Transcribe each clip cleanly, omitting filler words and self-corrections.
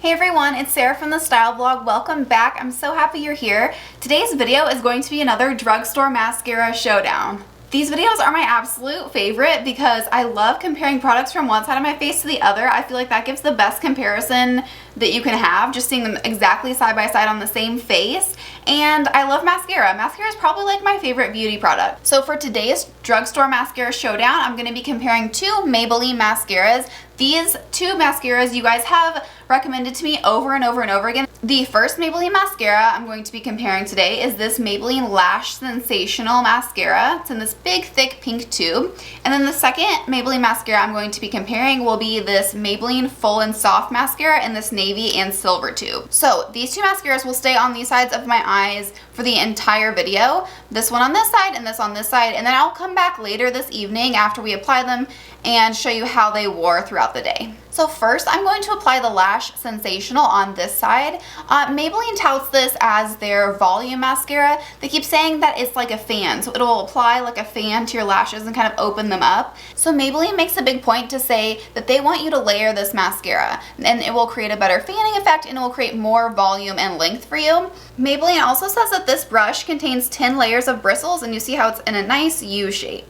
Hey everyone, it's Sarah from TheStyleBlog. Welcome back. I'm so happy you're here. Today's video is going to be another Drugstore Mascara Showdown. These videos are my absolute favorite because I love comparing products from one side of my face to the other. I feel like that gives the best comparison that you can have, just seeing them exactly side by side on the same face. And I love mascara. Mascara is probably like my favorite beauty product. So for today's Drugstore Mascara Showdown, I'm going to be comparing two Maybelline mascaras. These two mascaras you guys have recommended to me over and over and over again. The first Maybelline mascara I'm going to be comparing today is this Maybelline Lash Sensational mascara. It's in this big thick pink tube. And then the second Maybelline mascara I'm going to be comparing will be this Maybelline Full and Soft mascara in this navy and silver tube. So these two mascaras will stay on these sides of my eyes for the entire video. This one on this side and this on this side, and then I'll come back later this evening after we apply them and show you how they wore throughout the day. So first I'm going to apply the Lash Sensational on this side. Maybelline touts this as their volume mascara. They keep saying that it's like a fan, so it'll apply like a fan to your lashes and kind of open them up. So Maybelline makes a big point to say that they want you to layer this mascara and it will create a better fanning effect and it will create more volume and length for you. Maybelline also says that this brush contains 10 layers of bristles, and you see how it's in a nice U shape.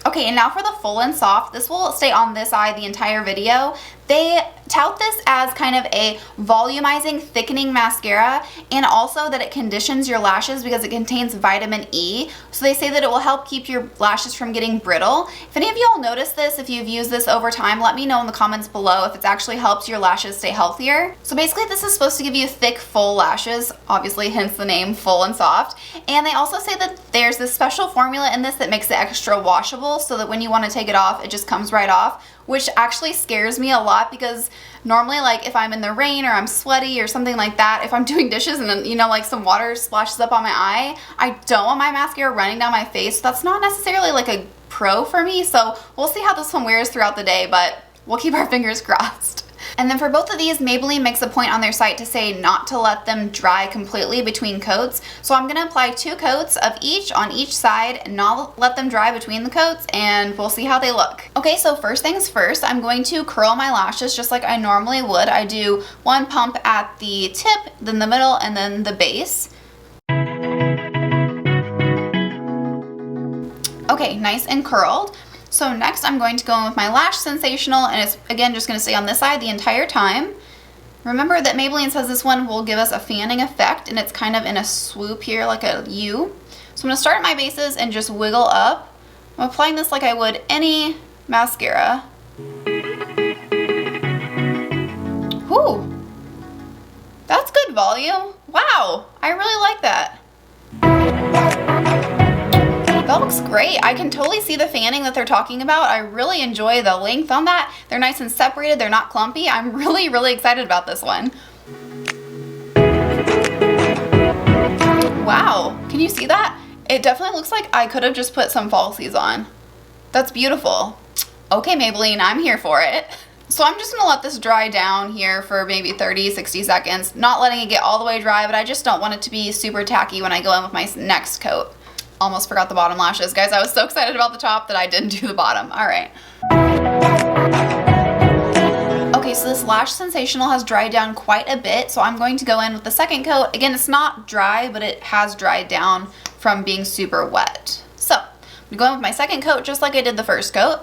Okay, and now for the Full and Soft. This will stay on this eye the entire video. They tout this as kind of a volumizing, thickening mascara, and also that it conditions your lashes because it contains vitamin E. So they say that it will help keep your lashes from getting brittle. If any of y'all notice this, if you've used this over time, let me know in the comments below if it's actually helped your lashes stay healthier. So basically this is supposed to give you thick, full lashes, obviously hence the name Full and Soft. And they also say that there's this special formula in this that makes it extra washable so that when you want to take it off, it just comes right off, which actually scares me a lot because normally, like, if I'm in the rain or I'm sweaty or something like that, if I'm doing dishes and then, you know, like some water splashes up on my eye, I don't want my mascara running down my face. So that's not necessarily like a pro for me. So we'll see how this one wears throughout the day, but we'll keep our fingers crossed. And then for both of these, Maybelline makes a point on their site to say not to let them dry completely between coats. So I'm going to apply 2 coats of each on each side and not let them dry between the coats, and we'll see how they look. Okay, so first things first, I'm going to curl my lashes just like I normally would. I do one pump at the tip, then the middle, and then the base. Okay, nice and curled. So next I'm going to go in with my Lash Sensational, and it's again just going to stay on this side the entire time. Remember that Maybelline says this one will give us a fanning effect, and it's kind of in a swoop here like a U. So I'm going to start at my bases and just wiggle up. I'm applying this like I would any mascara. Whew! That's good volume. Wow! I really like that. That looks great. I can totally see the fanning that they're talking about. I really enjoy the length on that. They're nice and separated. They're not clumpy. I'm really, really excited about this one. Wow. Can you see that? It definitely looks like I could have just put some falsies on. That's beautiful. Okay, Maybelline, I'm here for it. So I'm just going to let this dry down here for maybe 30, 60 seconds. Not letting it get all the way dry, but I just don't want it to be super tacky when I go in with my next coat. Almost forgot the bottom lashes. Guys, I was so excited about the top that I didn't do the bottom. All right. Okay, so this Lash Sensational has dried down quite a bit, so I'm going to go in with the second coat. Again, it's not dry, but it has dried down from being super wet. So I'm going with my second coat just like I did the first coat.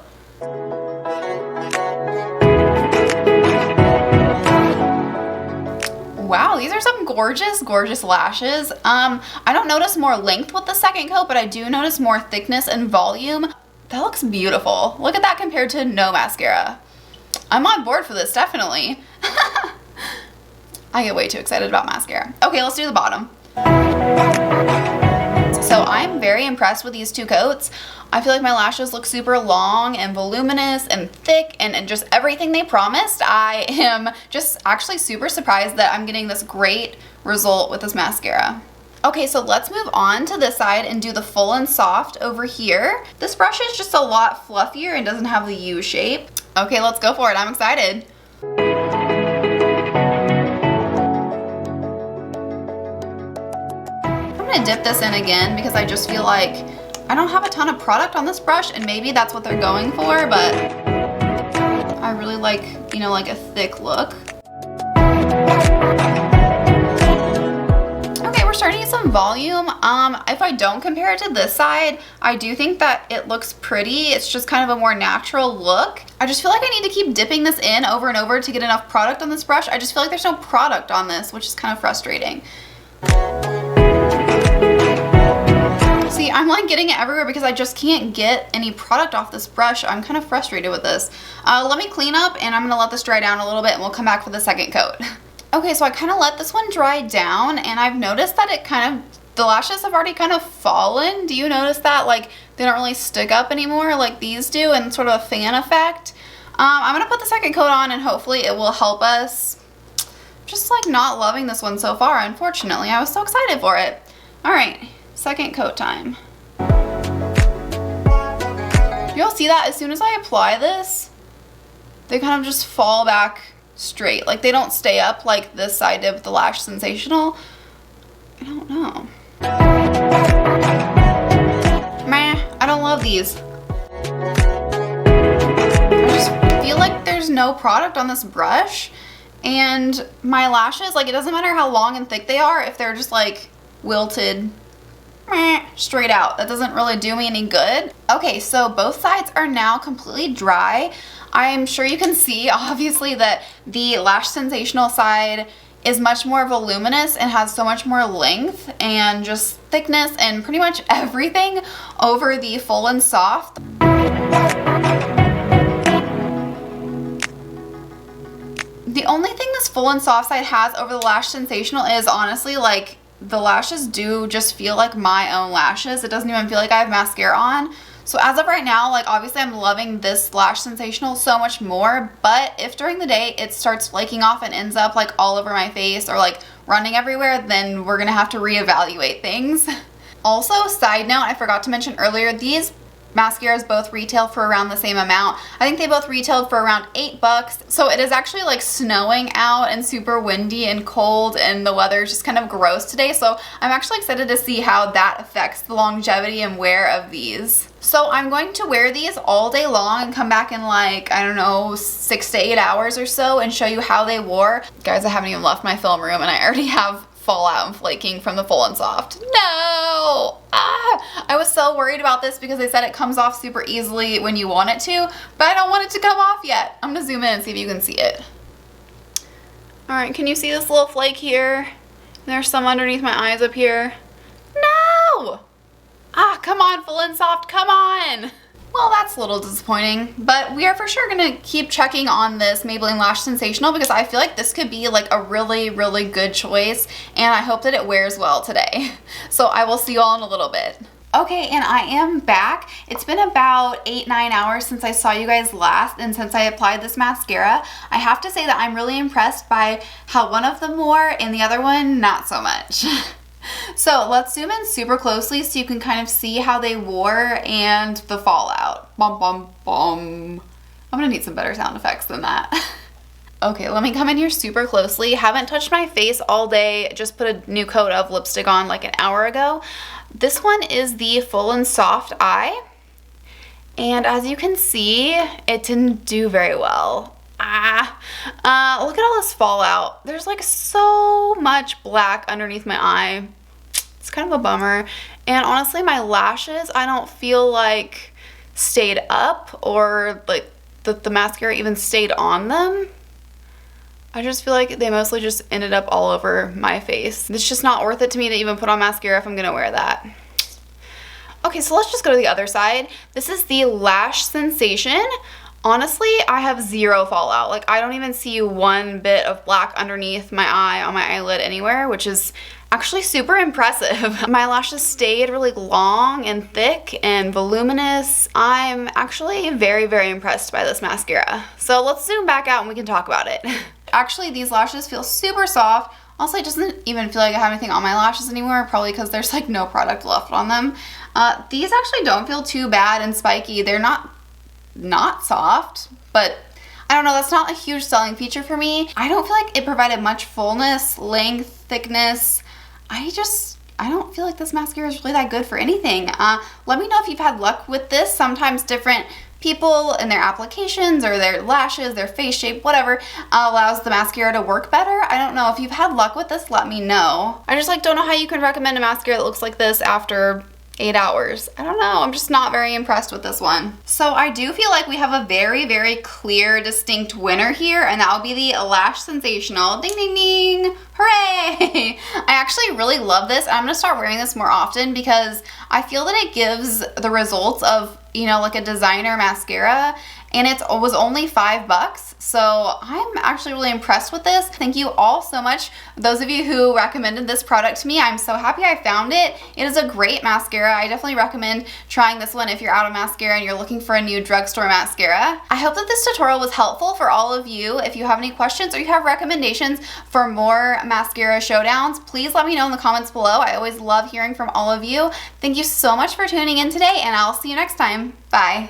Wow, these are some gorgeous, gorgeous lashes. I don't notice more length with the second coat, but I do notice more thickness and volume. That looks beautiful. Look at that compared to no mascara. I'm on board for this, definitely. I get way too excited about mascara. Okay, let's do the bottom. So I'm very impressed with these 2 coats. I feel like my lashes look super long and voluminous and thick and just everything they promised. I am just actually super surprised that I'm getting this great result with this mascara. Okay, so let's move on to this side and do the Full and Soft over here. This brush is just a lot fluffier and doesn't have the U shape. Okay, let's go for it. I'm excited. Dip this in again because I just feel like I don't have a ton of product on this brush, and maybe that's what they're going for, but I really like, you know, like a thick look. on volume, if I don't compare it to this side, I do think that it looks pretty. It's just kind of a more natural look. I just feel like I need to keep dipping this in over and over to get enough product on this brush. I just feel like there's no product on this, which is kind of frustrating. See, I'm like getting it everywhere because I just can't get any product off this brush. I'm kind of frustrated with this. Let me clean up and I'm gonna let this dry down a little bit and we'll come back for the second coat. Okay, so I kind of let this one dry down and I've noticed that the lashes have already kind of fallen. Do you notice that? Like they don't really stick up anymore like these do, and sort of a fan effect. I'm gonna put the second coat on and hopefully it will help us. Just like not loving this one so far, unfortunately. I was so excited for it. All right. Second coat time. You'll see that as soon as I apply this, they kind of just fall back straight. Like they don't stay up like this side did with the Lash Sensational. I don't know. Meh, I don't love these. I just feel like there's no product on this brush, and my lashes, like it doesn't matter how long and thick they are, if they're just like wilted straight out, that doesn't really do me any good. Okay, so both sides are now completely dry. I'm sure you can see obviously that the Lash Sensational side is much more voluminous and has so much more length and just thickness and pretty much everything over the Full and Soft. The only thing this Full and Soft side has over the Lash Sensational is honestly like the lashes do just feel like my own lashes. It doesn't even feel like I have mascara on. So as of right now, like obviously I'm loving this Lash Sensational so much more, but if during the day it starts flaking off and ends up like all over my face or like running everywhere, then we're gonna have to reevaluate things. Also, side note, I forgot to mention earlier, these mascaras both retail for around the same amount. I think they both retailed for around $8. So it is actually like snowing out and super windy and cold and the weather is just kind of gross today. So I'm actually excited to see how that affects the longevity and wear of these. So I'm going to wear these all day long and come back in like, I don't know, 6 to 8 hours or so and show you how they wore. Guys, I haven't even left my film room and I already have fallout and flaking from the Full and Soft. No! I was so worried about this because they said it comes off super easily when you want it to, but I don't want it to come off yet. I'm gonna zoom in and see if you can see it. All right, can you see this little flake here? There's some underneath my eyes up here. No! Ah, come on, Full and Soft, come on! Well, that's a little disappointing, but we are for sure gonna keep checking on this Maybelline Lash Sensational because I feel like this could be like a really, really good choice, and I hope that it wears well today. So I will see you all in a little bit. Okay, and I am back. It's been about 8-9 hours since I saw you guys last and since I applied this mascara. I have to say that I'm really impressed by how one of them wore and the other one not so much. So let's zoom in super closely so you can kind of see how they wore and the fallout. Bum, bum, bum. I'm gonna need some better sound effects than that. Okay, let me come in here super closely. Haven't touched my face all day, just put a new coat of lipstick on like an hour ago. This one is the Full and Soft Eye. And as you can see, it didn't do very well. Look at all this fallout. There's like so much black underneath my eye. It's kind of a bummer. And honestly, my lashes, I don't feel like stayed up or like the mascara even stayed on them. I just feel like they mostly just ended up all over my face. It's just not worth it to me to even put on mascara if I'm gonna wear that. Okay, so let's just go to the other side. This is the Lash Sensation. Honestly, I have zero fallout. Like, I don't even see one bit of black underneath my eye, on my eyelid anywhere, which is actually super impressive. My lashes stayed really long and thick and voluminous. I'm actually very, very impressed by this mascara. So let's zoom back out and we can talk about it. Actually, these lashes feel super soft. Also, it doesn't even feel like I have anything on my lashes anymore, probably because there's like no product left on them. These actually don't feel too bad and spiky. They're not soft, but I don't know, that's not a huge selling feature for me. I don't feel like it provided much fullness, length, thickness. I don't feel like this mascara is really that good for anything. Let me know if you've had luck with this. Sometimes different people in their applications or their lashes, their face shape, whatever, allows the mascara to work better. I don't know. If you've had luck with this, let me know. I just like don't know how you can recommend a mascara that looks like this after 8 hours. I don't know. I'm just not very impressed with this one. So I do feel like we have a very, very clear, distinct winner here, and that would be the Lash Sensational. Ding, ding, ding. Hooray! I actually really love this, and I'm gonna start wearing this more often because I feel that it gives the results of, you know, like a designer mascara, and it was only $5. So I'm actually really impressed with this. Thank you all so much. Those of you who recommended this product to me, I'm so happy I found it. It is a great mascara. I definitely recommend trying this one if you're out of mascara and you're looking for a new drugstore mascara. I hope that this tutorial was helpful for all of you. If you have any questions or you have recommendations for more mascara showdowns, please let me know in the comments below. I always love hearing from all of you. Thank you so much for tuning in today, and I'll see you next time. Bye.